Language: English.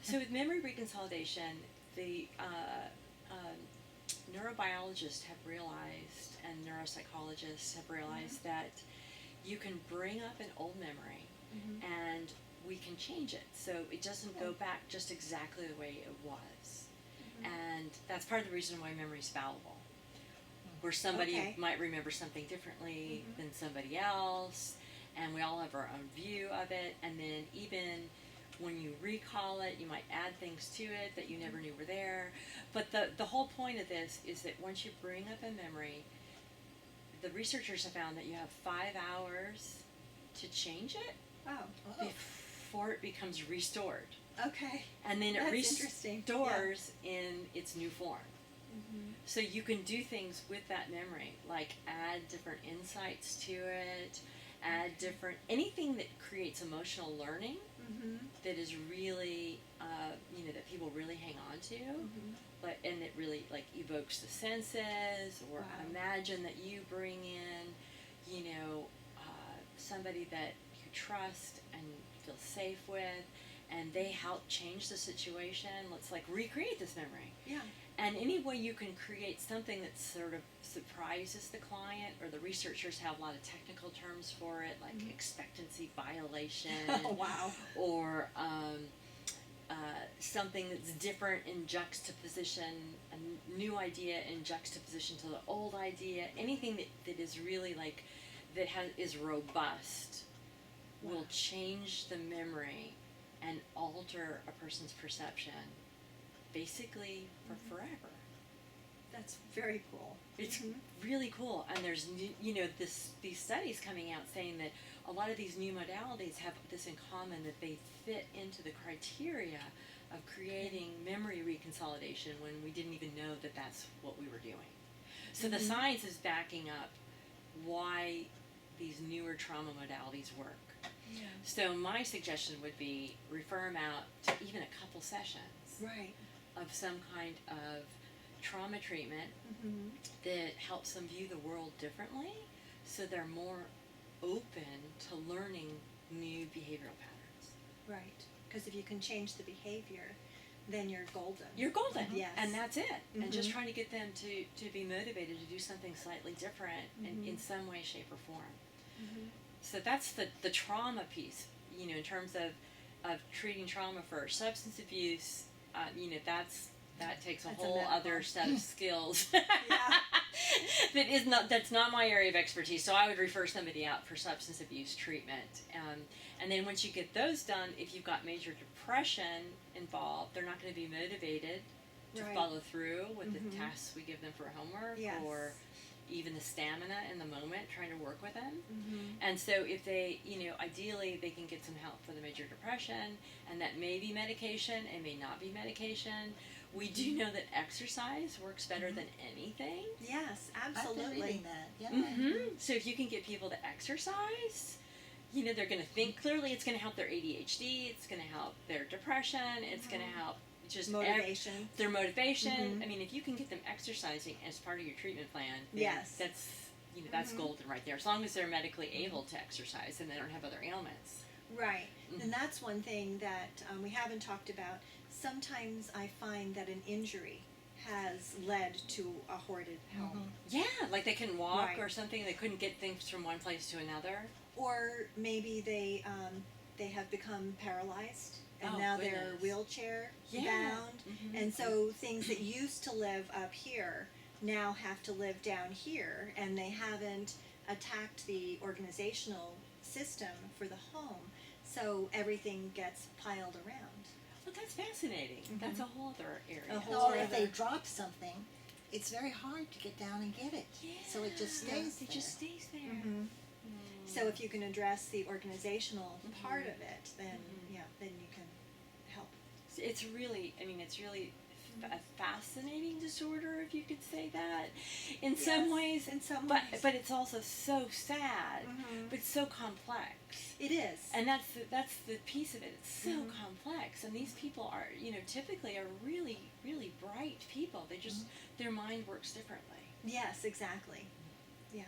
So with memory reconsolidation, the neurobiologists have realized and neuropsychologists have realized that you can bring up an old memory and we can change it so it doesn't go back just exactly the way it was. And that's part of the reason why memory is fallible. Where somebody might remember something differently than somebody else, and we all have our own view of it, and then even when you recall it, you might add things to it that you never knew were there. But the whole point of this is that once you bring up a memory, the researchers have found that you have 5 hours to change it before it becomes restored. Okay. And then it That's interesting. restores in its new form. So you can do things with that memory, like add different insights to it, add different, anything that creates emotional learning that is really, that people really hang on to, but and it really like evokes the senses, or imagine that you bring in, somebody that you trust and feel safe with, and they help change the situation. Let's like recreate this memory. Yeah. And any way you can create something that sort of surprises the client, or the researchers have a lot of technical terms for it, like expectancy violation. Oh, wow. Or something that's different in juxtaposition, a new idea in juxtaposition to the old idea. Anything that is really like, is robust will change the memory and alter a person's perception basically for forever. That's very cool. It's really cool. And there's, these studies coming out saying that a lot of these new modalities have this in common, that they fit into the criteria of creating memory reconsolidation when we didn't even know that that's what we were doing. So the science is backing up why these newer trauma modalities work. Yeah. So my suggestion would be refer them out to even a couple sessions of some kind of trauma treatment that helps them view the world differently, so they're more open to learning new behavioral patterns. Right. Because if you can change the behavior, then you're golden. You're golden. Yes. And that's it. And just trying to get them to be motivated to do something slightly different in some way, shape, or form. So that's the trauma piece, in terms of treating trauma for substance abuse. That takes a whole other set of skills. That's not my area of expertise. So I would refer somebody out for substance abuse treatment. And then once you get those done, if you've got major depression involved, they're not going to be motivated to follow through with the tasks we give them for homework, or even the stamina in the moment trying to work with them. And so if they, ideally they can get some help for the major depression, and that may be medication, it may not be medication. We do know that exercise works better than anything. Yes, absolutely. I've been reading that. So if you can get people to exercise, they're going to think clearly. It's going to help their ADHD. It's going to help their depression. It's going to help just motivation. Their motivation. I mean, if you can get them exercising as part of your treatment plan, that's that's golden right there. As long as they're medically able to exercise and they don't have other ailments. Right. And that's one thing that we haven't talked about. Sometimes I find that an injury has led to a hoarded home. Yeah, like they couldn't walk or something. They couldn't get things from one place to another. Or maybe they have become paralyzed, and now they're wheelchair bound. And so things that used to live up here now have to live down here, and they haven't attacked the organizational system for the home. So everything gets piled around. Well, that's fascinating. That's a whole other area. Or if they drop something, it's very hard to get down and get it. Yeah. So it just stays there. It just stays there. So if you can address the organizational part of it, then then you can help. It's really, a fascinating disorder, if you could say that, in some ways. But it's also so sad, but it's so complex. It is. And that's the piece of it. It's so complex. And these people are, typically are really, really bright people. They just, their mind works differently. Yes, exactly. Yeah.